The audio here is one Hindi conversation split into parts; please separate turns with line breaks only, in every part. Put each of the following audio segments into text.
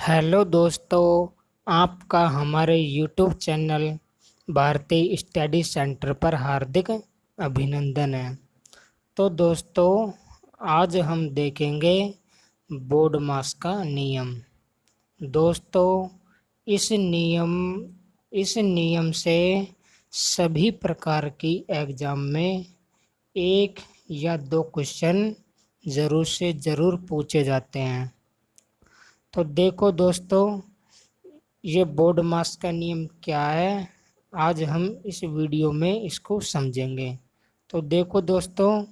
हेलो दोस्तों, आपका हमारे यूट्यूब चैनल भारतीय स्टडी सेंटर पर हार्दिक अभिनंदन है। तो दोस्तों, आज हम देखेंगे बोर्ड मास का नियम। दोस्तों, इस नियम इस नियम से सभी प्रकार की एग्जाम में एक या दो क्वेश्चन ज़रूर से ज़रूर पूछे जाते हैं। तो देखो दोस्तों, ये बोर्ड मास का नियम क्या है, आज हम इस वीडियो में इसको समझेंगे। तो देखो दोस्तों,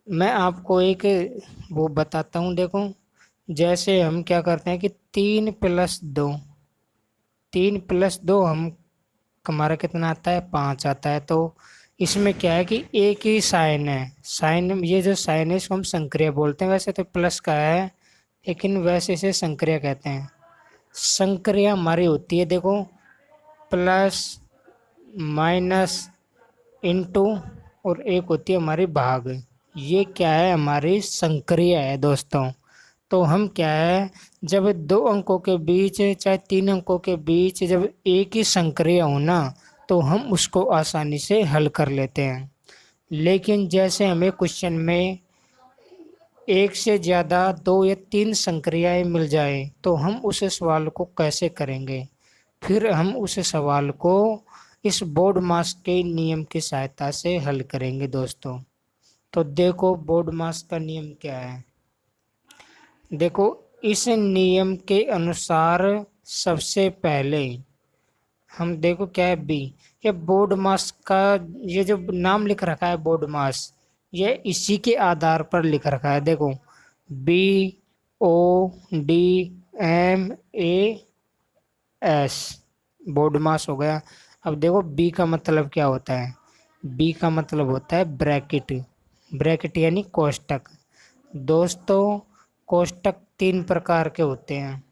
मैं आपको एक वो बताता हूँ। देखो, जैसे हम क्या करते हैं कि 3+2 हम हमारा कितना आता है, 5 आता है। तो इसमें क्या है कि एक ही साइन है। साइन, ये जो साइन है इसको हम संक्रिया बोलते हैं। वैसे तो प्लस का है, लेकिन वैसे इसे संक्रिया कहते हैं। संक्रिया हमारी होती है, देखो, प्लस, माइनस, इनटू, और एक होती है हमारी भाग। ये क्या है, हमारी संक्रिया है दोस्तों। तो हम क्या है, जब दो अंकों के बीच चाहे तीन अंकों के बीच जब एक ही संक्रिया हो ना, तो हम उसको आसानी से हल कर लेते हैं। लेकिन जैसे हमें क्वेश्चन में एक से ज़्यादा दो या तीन संक्रियाएं मिल जाए, तो हम उस सवाल को कैसे करेंगे। फिर हम उस सवाल को इस बोर्ड मास के नियम की सहायता से हल करेंगे दोस्तों। तो देखो, बोर्ड मास का नियम क्या है। देखो, इस नियम के अनुसार सबसे पहले हम देखो क्या है, बी। ये बोर्ड मास का, ये जो नाम लिख रखा है बोर्ड मास, ये इसी के आधार पर लिख रखा है। देखो, BODMAS बोर्ड मास हो गया। अब देखो, बी का मतलब क्या होता है। बी का मतलब होता है ब्रैकेट। ब्रैकेट यानी कोष्टक। दोस्तों, कोष्टक तीन प्रकार के होते हैं।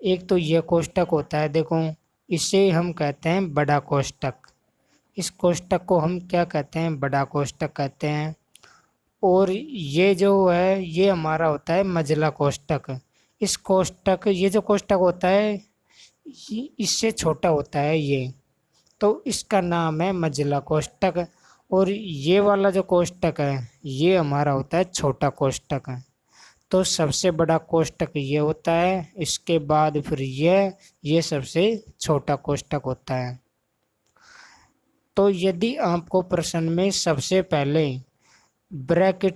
एक तो यह कोष्टक होता है, देखो, इसे हम कहते हैं बड़ा कोष्टक। इस कोष्टक को हम क्या कहते हैं, बड़ा कोष्टक कहते हैं। और ये जो है, ये हमारा होता है मझला कोष्टक। इस कोष्टक, ये जो कोष्टक होता है, इससे छोटा होता है ये, तो इसका नाम है मझला कोष्टक। और ये वाला जो कोष्टक है, ये हमारा होता है छोटा कोष्टक। तो सबसे बड़ा कोष्टक ये होता है, इसके बाद फिर ये सबसे छोटा कोष्टक होता है। तो यदि आपको प्रश्न में सबसे पहले ब्रैकेट,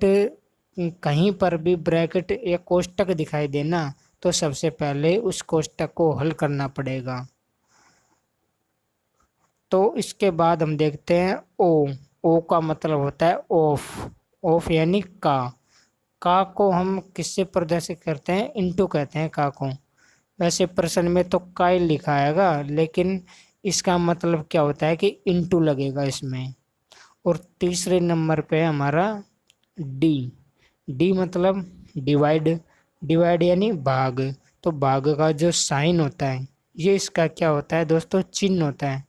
कहीं पर भी ब्रैकेट या कोष्टक दिखाई देना, तो सबसे पहले उस कोष्टक को हल करना पड़ेगा। तो इसके बाद हम देखते हैं ओ। ओ का मतलब होता है ऑफ। ऑफ यानी का को हम किससे प्रदर्शित करते हैं, इनटू कहते हैं का को। वैसे प्रश्न में तो का ही लिखा आएगा, लेकिन इसका मतलब क्या होता है कि इनटू लगेगा इसमें। और तीसरे नंबर पे हमारा डी। डी मतलब डिवाइड। डिवाइड यानी भाग। तो भाग का जो साइन होता है, ये इसका क्या होता है दोस्तों, चिन्ह होता है।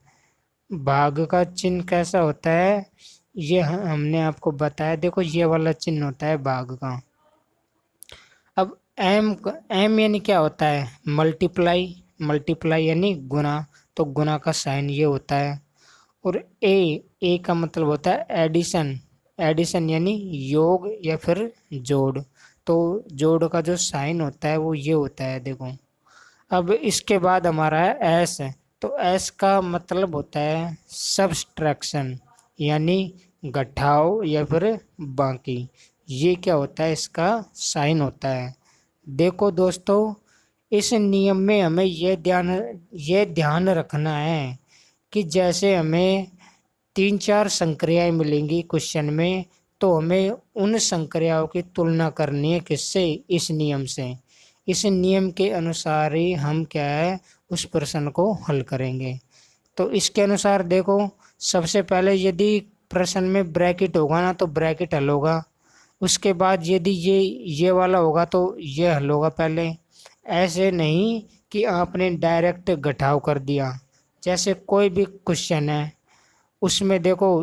भाग का चिन्ह कैसा होता है, ये हमने आपको बताया। देखो, ये वाला चिन्ह होता है भाग का। अब एम यानी क्या होता है, मल्टीप्लाई। मल्टीप्लाई यानी गुना। तो गुना का साइन ये होता है। और ए का मतलब होता है एडिशन। एडिशन यानी योग या फिर जोड़। तो जोड़ का जो साइन होता है वो ये होता है, देखो। अब इसके बाद हमारा है एस। तो एस का मतलब होता है सब्सट्रैक्शन, यानी घटाव या फिर बाकी। ये क्या होता है, इसका साइन होता है। देखो दोस्तों, इस नियम में हमें ये ध्यान रखना है कि जैसे हमें तीन चार संक्रियाएं मिलेंगी क्वेश्चन में, तो हमें उन संक्रियाओं की तुलना करनी है किससे, इस नियम से। इस नियम के अनुसार ही हम क्या है, उस प्रश्न को हल करेंगे। तो इसके अनुसार देखो, सबसे पहले यदि प्रश्न में ब्रैकेट होगा ना, तो ब्रैकेट हल होगा। उसके बाद यदि ये वाला होगा तो ये हल होगा पहले। ऐसे नहीं कि आपने डायरेक्ट घटाव कर दिया। जैसे कोई भी क्वेश्चन है, उसमें देखो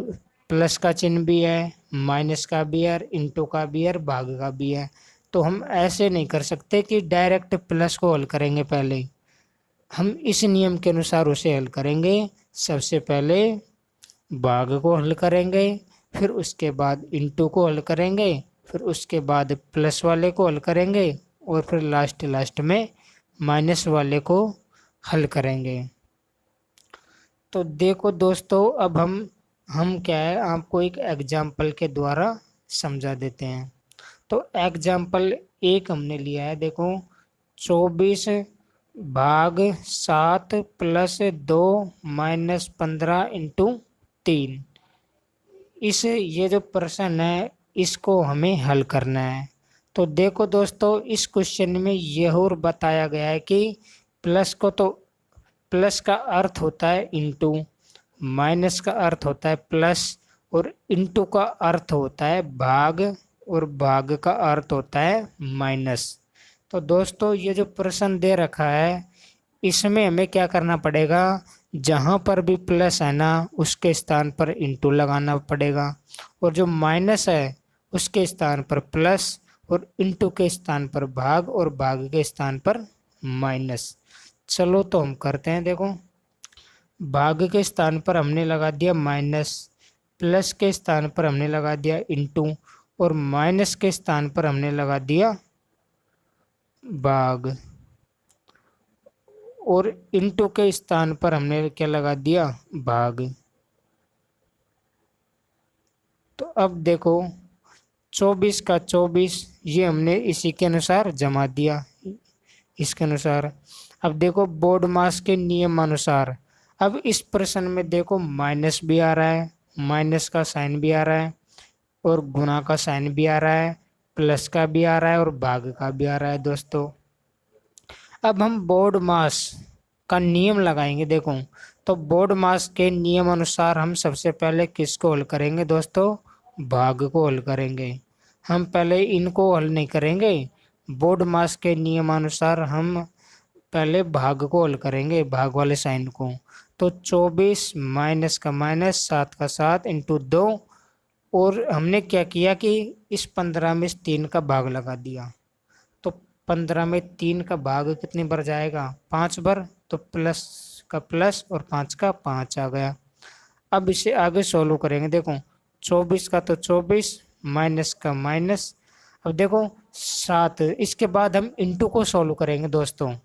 प्लस का चिन्ह भी है, माइनस का भी है, इंटू का भी है, भाग का भी है। तो हम ऐसे नहीं कर सकते कि डायरेक्ट प्लस को हल करेंगे। पहले हम इस नियम के अनुसार उसे हल करेंगे। सबसे पहले भाग को हल करेंगे, फिर उसके बाद इंटू को हल करेंगे, फिर उसके बाद प्लस वाले को हल करेंगे, और फिर लास्ट में माइनस वाले को हल करेंगे। तो देखो दोस्तों, अब हम क्या है, आपको एक एग्जाम्पल के द्वारा समझा देते हैं। तो एग्जाम्पल एक हमने लिया है, देखो 24 भाग 7 प्लस 2 माइनस 15 इंटू 3। ये जो प्रश्न है इसको हमें हल करना है। तो देखो दोस्तों, इस क्वेश्चन में यह और बताया गया है कि प्लस को तो प्लस का अर्थ होता है इंटू, माइनस का अर्थ होता है प्लस, और इंटू का अर्थ होता है भाग, और भाग का अर्थ होता है माइनस। तो दोस्तों, ये जो प्रश्न दे रखा है इसमें हमें क्या करना पड़ेगा, जहाँ पर भी प्लस है ना उसके स्थान पर इंटू लगाना पड़ेगा, और जो माइनस है उसके स्थान पर प्लस, और इंटू के स्थान पर भाग, और भाग के स्थान पर माइनस। चलो तो हम करते हैं। देखो, भाग के स्थान पर हमने लगा दिया माइनस, प्लस के स्थान पर हमने लगा दिया इंटू, और माइनस के स्थान पर हमने लगा दिया भाग, और इंटू के स्थान पर हमने क्या लगा दिया, भाग। तो अब देखो 24 का 24 ये हमने इसी के अनुसार जमा दिया, इसके अनुसार। अब देखो बोर्ड मास के नियम अनुसार, अब इस प्रश्न में देखो माइनस भी आ रहा है, माइनस का साइन भी आ रहा है, और गुणा का साइन भी आ रहा है, प्लस का भी आ रहा है, और भाग का भी आ रहा है दोस्तों। अब हम बोर्ड मास का नियम लगाएंगे। देखो, तो बोर्ड मास के नियम अनुसार हम सबसे पहले किसको हल करेंगे दोस्तों, भाग को हल करेंगे। हम पहले इनको हल नहीं करेंगे, बोर्ड मास के नियमानुसार हम पहले भाग को हल करेंगे, भाग वाले साइन को। तो 24 माइनस का माइनस, 7 का 7 इंटू 2, और हमने क्या किया कि इस 15 में 3 का भाग लगा दिया। तो 15 में 3 का भाग कितनी बार जाएगा, 5 बार। तो प्लस का प्लस और 5 का 5 आ गया। अब इसे आगे सोल्व करेंगे। देखो 24 का तो 24, माइनस का माइनस। अब देखो 7, इसके बाद हम इंटू को सोल्व करेंगे दोस्तों।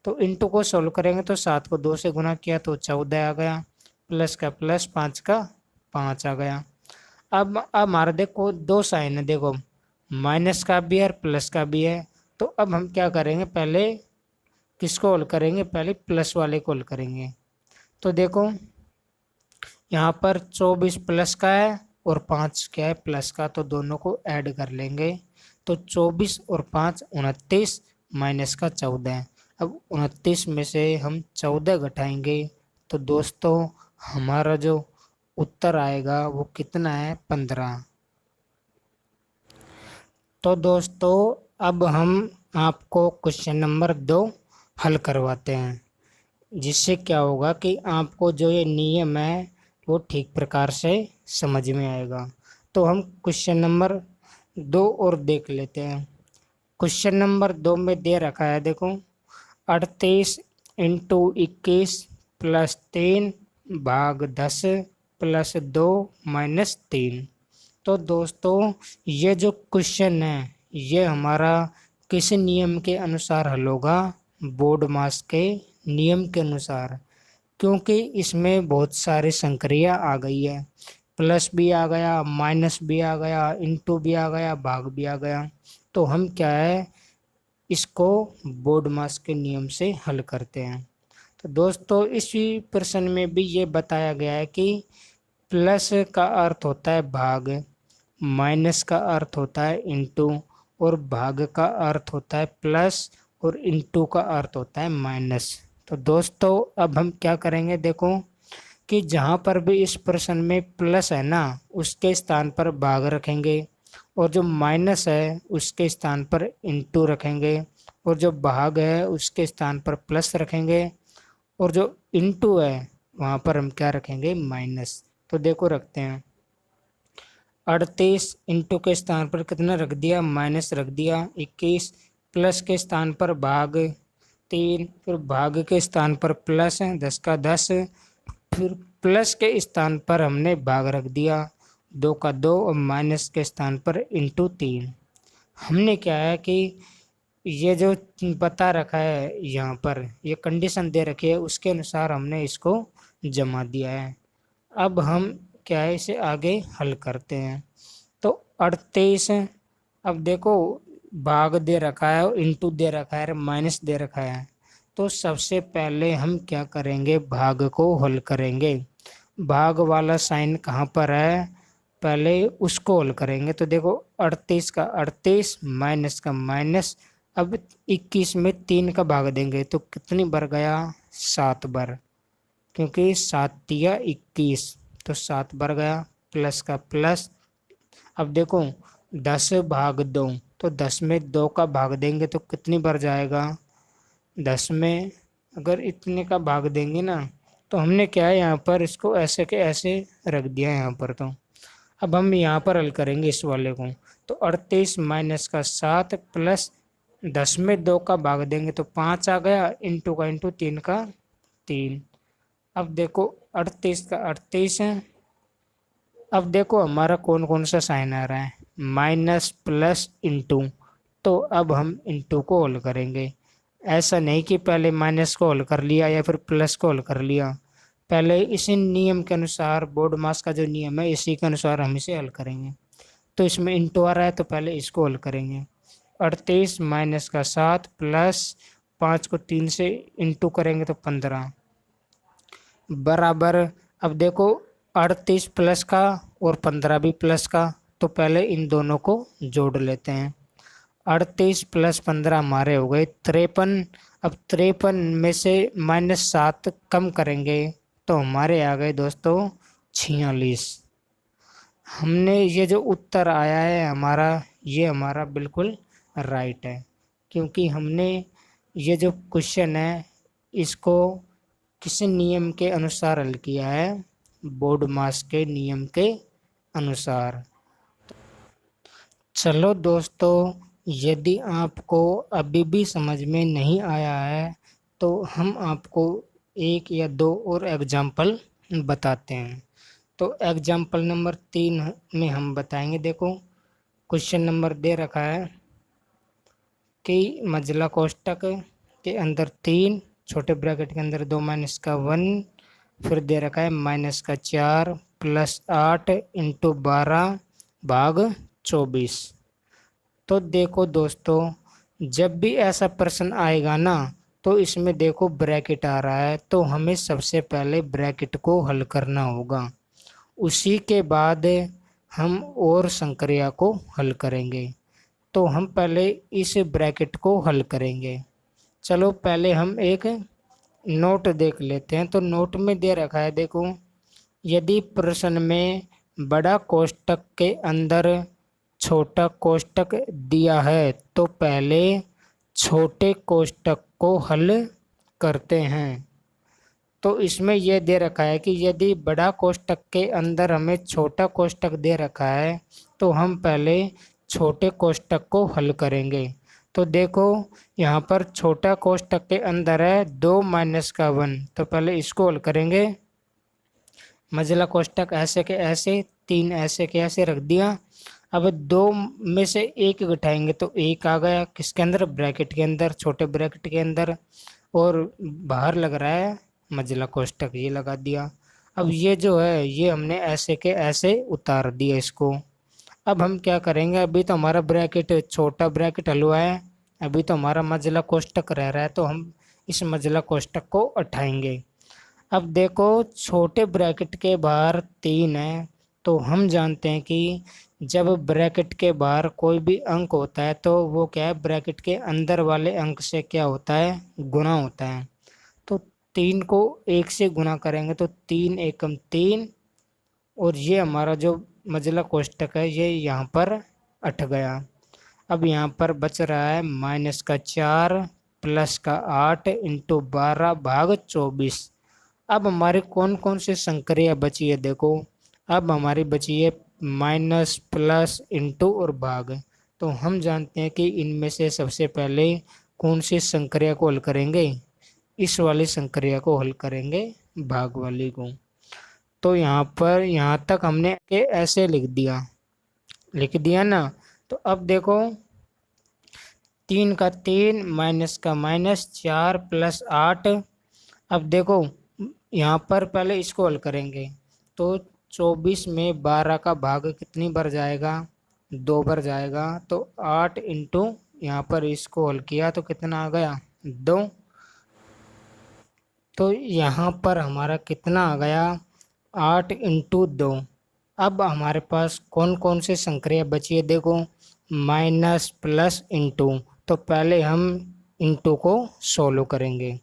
तो इंटू को सोल्व करेंगे तो 7 को 2 से गुना किया तो 14 आ गया, प्लस का प्लस 5 का 5 आ गया। अब हमारा देखो दो साइन है, देखो माइनस का भी है और प्लस का भी है। तो अब हम क्या करेंगे, पहले किसको हल करेंगे, पहले प्लस वाले को हल करेंगे। तो देखो यहाँ पर 24 प्लस का है और 5 क्या है, प्लस का, तो दोनों को ऐड कर लेंगे। तो 24 और 5 29, माइनस का 14। अब 29 में से हम 14 घटाएंगे तो दोस्तों हमारा जो उत्तर आएगा वो कितना है, 15। तो दोस्तों अब हम आपको क्वेश्चन नंबर 2 हल करवाते हैं, जिससे क्या होगा कि आपको जो ये नियम है वो ठीक प्रकार से समझ में आएगा। तो हम क्वेश्चन नंबर 2 और देख लेते हैं। क्वेश्चन नंबर 2 में दे रखा है, देखो 38 इंटू 21 प्लस 3 भाग 10 प्लस 2 माइनस 3। तो दोस्तों ये जो क्वेश्चन है ये हमारा किस नियम के अनुसार हल होगा, बोर्ड मास के नियम के अनुसार। क्योंकि इसमें बहुत सारी संक्रिया आ गई है, प्लस भी आ गया, माइनस भी आ गया, इंटू भी आ गया, भाग भी आ गया। तो हम क्या है, इसको बोर्ड मास के नियम से हल करते हैं। तो दोस्तों इसी प्रश्न में भी ये बताया गया है कि प्लस का अर्थ होता है भाग, माइनस का अर्थ होता है इंटू, और भाग का अर्थ होता है प्लस, और इंटू का अर्थ होता है माइनस। तो दोस्तों अब हम क्या करेंगे, देखो कि जहाँ पर भी इस प्रश्न में प्लस है ना उसके स्थान पर भाग रखेंगे, और जो माइनस है उसके स्थान पर इंटू रखेंगे, और जो भाग है उसके स्थान पर प्लस रखेंगे, और जो इंटू है वहाँ पर हम क्या रखेंगे, माइनस। तो देखो रखते हैं। 38 इंटू के स्थान पर कितना रख दिया, माइनस रख दिया 21, प्लस के स्थान पर भाग 3, फिर भाग के स्थान पर प्लस 10 का 10, फिर प्लस के स्थान पर हमने भाग रख दिया 2 का 2 और माइनस के स्थान पर इंटू 3। हमने क्या है कि ये जो बता रखा है यहाँ पर, ये कंडीशन दे रखी है, उसके अनुसार हमने इसको जमा दिया है। अब हम क्या है इसे आगे हल करते हैं। तो 38, अब देखो भाग दे रखा है और इंटू दे रखा है, माइनस दे रखा है। तो सबसे पहले हम क्या करेंगे, भाग को हल करेंगे। भाग वाला साइन कहाँ पर है, पहले उसको हल करेंगे। तो देखो 38 का 38 माइनस का माइनस, अब 21 में 3 का भाग देंगे तो कितनी बार गया, 7 बार, क्योंकि 7 तिया 21 तो 7 बार गया, प्लस का प्लस। अब देखो 10 भाग 2 तो 10 में 2 का भाग देंगे तो कितनी बार जाएगा, 10 में अगर इतने का भाग देंगे ना, तो हमने क्या है यहाँ पर इसको ऐसे के ऐसे रख दिया यहाँ पर। तो अब हम यहाँ पर हल करेंगे इस वाले को। तो 38 माइनस का 7 प्लस 10 में 2 का भाग देंगे तो 5 आ गया, इंटू का इंटू 3 का 3। अब देखो 38 का 38 है। अब देखो हमारा कौन कौन सा साइन आ रहा है, माइनस प्लस इंटू। तो अब हम इंटू को हल करेंगे। ऐसा नहीं कि पहले माइनस को हल कर लिया या फिर प्लस को हल कर लिया, पहले इसी नियम के अनुसार, बोर्ड मास का जो नियम है इसी के अनुसार हम इसे हल करेंगे। तो इसमें इंटू आ रहा है तो पहले इसको हल करेंगे। 38 माइनस का 7 प्लस 5 को 3 से इंटू करेंगे तो 15 बराबर। अब देखो 38 प्लस का और 15 भी प्लस का, तो पहले इन दोनों को जोड़ लेते हैं। 38 प्लस 15 हमारे हो गए 53। अब 53 में से -7 कम करेंगे तो हमारे आ गए दोस्तों 46। हमने ये जो उत्तर आया है हमारा, ये हमारा बिल्कुल राइट है, क्योंकि हमने ये जो क्वेश्चन है इसको किसी नियम के अनुसार हल किया है, बोर्ड मास के नियम के अनुसार। चलो दोस्तों, यदि आपको अभी भी समझ में नहीं आया है तो हम आपको 1 या 2 और एग्जाम्पल बताते हैं। तो एग्जाम्पल नंबर 3 में हम बताएंगे। देखो क्वेश्चन नंबर दे रखा है कि मजला कोष्टक के अंदर 3 छोटे ब्रैकेट के अंदर 2 माइनस का 1, फिर दे रखा है माइनस का 4 प्लस 8 इंटू 12 भाग 24। तो देखो दोस्तों, जब भी ऐसा प्रश्न आएगा ना, तो इसमें देखो ब्रैकेट आ रहा है, तो हमें सबसे पहले ब्रैकेट को हल करना होगा, उसी के बाद हम और संक्रिया को हल करेंगे। तो हम पहले इस ब्रैकेट को हल करेंगे। चलो पहले हम एक नोट देख लेते हैं। तो नोट में दे रखा है, देखो यदि प्रश्न में बड़ा कोष्टक के अंदर छोटा कोष्टक दिया है तो पहले छोटे कोष्टक को हल करते हैं। तो इसमें यह दे रखा है कि यदि बड़ा कोष्टक के अंदर हमें छोटा कोष्टक दे रखा है तो हम पहले छोटे कोष्टक को हल करेंगे। तो देखो यहाँ पर छोटा कोष्टक के अंदर है 2 माइनस का 1, तो पहले इसको हल करेंगे। मझला कोष्टक ऐसे के ऐसे, 3 ऐसे के ऐसे रख दिया। अब 2 में से 1 घटाएंगे तो 1 आ गया, किसके अंदर, ब्रैकेट के अंदर, छोटे ब्रैकेट के अंदर, और बाहर लग रहा है मझला कोष्टक, ये लगा दिया। अब ये जो है ये हमने ऐसे के ऐसे उतार दिया इसको। अब हम क्या करेंगे, अभी तो हमारा ब्रैकेट, छोटा ब्रैकेट हल हुआ है, अभी तो हमारा मझला कोष्टक रह रहा है, तो हम इस मझला कोष्टक को उठाएंगे। अब देखो छोटे ब्रैकेट के बाहर 3 है, तो हम जानते हैं कि जब ब्रैकेट के बाहर कोई भी अंक होता है तो वो क्या है, ब्रैकेट के अंदर वाले अंक से क्या होता है, गुना होता है। तो 3 को 1 से गुना करेंगे तो 3 एकम 3, और ये हमारा जो मझला कोष्टक है ये यहाँ पर अट गया। अब यहाँ पर बच रहा है माइनस का 4 प्लस का 8 इंटू 12 भाग 24। अब हमारे कौन कौन से संक्रिया बची है, देखो अब हमारी बची है माइनस प्लस इंटू और भाग। तो हम जानते हैं कि इनमें से सबसे पहले कौन सी संक्रिया को हल करेंगे, इस वाली संक्रिया को हल करेंगे, भाग वाली को। तो यहाँ पर यहाँ तक हमने के ऐसे लिख दिया ना। तो अब देखो 3 का 3 माइनस का माइनस 4 प्लस 8। अब देखो यहाँ पर पहले इसको हल करेंगे तो 24 में 12 का भाग कितनी बार जाएगा, 2 बार जाएगा। तो 8 इंटू यहाँ पर इसको हल किया तो कितना आ गया, 2। तो यहाँ पर हमारा कितना आ गया, 8 इंटू 2। अब हमारे पास कौन कौन से संक्रिया बची है, देखो माइनस प्लस इंटू। तो पहले हम इंटू को सोल्व करेंगे।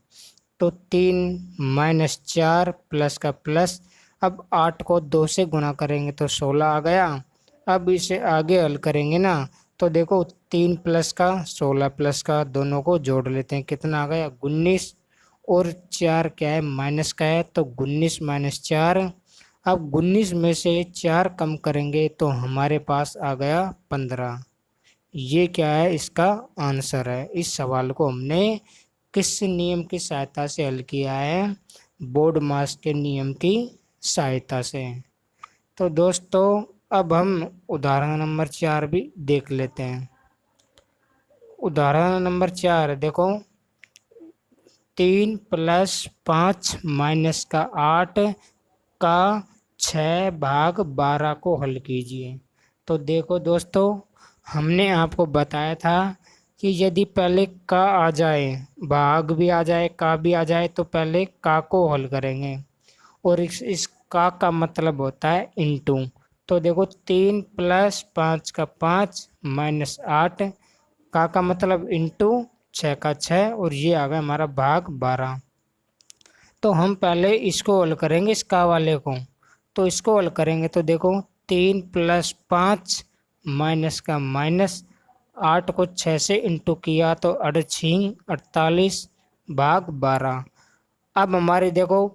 तो 3 माइनस 4 प्लस का प्लस। अब 8 को 2 से गुना करेंगे तो 16 आ गया। अब इसे आगे हल करेंगे ना, तो देखो 3 प्लस का 16 प्लस का दोनों को जोड़ लेते हैं, कितना आ गया 19। और 4 क्या है, माइनस का है, तो 19 माइनस 4। अब 19 में से 4 कम करेंगे तो हमारे पास आ गया 15। ये क्या है, इसका आंसर है। इस सवाल को हमने किस नियम की सहायता से हल किया है, बोर्ड मास के नियम की सहायता से। तो दोस्तों अब हम उदाहरण नंबर 4 भी देख लेते हैं। उदाहरण नंबर 4 देखो, 3 प्लस 5 माइनस का 8 का 6 भाग 12 को हल कीजिए। तो देखो दोस्तों, हमने आपको बताया था कि यदि पहले का आ जाए, भाग भी आ जाए, का भी आ जाए, तो पहले का को हल करेंगे। और इस का मतलब होता है इंटू। तो देखो 3 प्लस 5 का 5 माइनस 8, का मतलब इंटू, 6 का 6, और ये आ गया हमारा भाग 12। तो हम पहले इसको हल करेंगे, इस का वाले को। तो इसको हल करेंगे तो देखो 3 प्लस 5 माइनस का माइनस, 8 को 6 से इंटू किया तो 48 भाग 12। अब हमारे देखो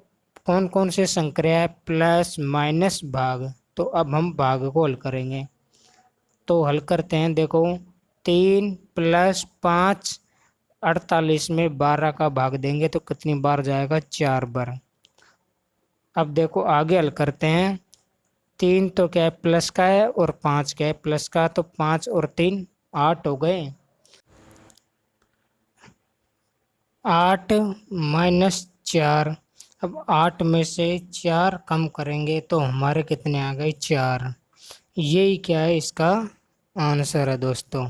कौन कौन से संक्रिया है, प्लस माइनस भाग। तो अब हम भाग को हल करेंगे। तो हल करते हैं, देखो 3 प्लस 5, 48 में 12 का भाग देंगे तो कितनी बार जाएगा, 4 बार। अब देखो आगे हल करते हैं। 3 तो क्या है, प्लस का है, और 5 क्या है, प्लस का। तो 5 और 3 8 हो गए। 8 माइनस 4। अब 8 में से 4 कम करेंगे तो हमारे कितने आ गए, 4। यही क्या है, इसका आंसर है दोस्तों।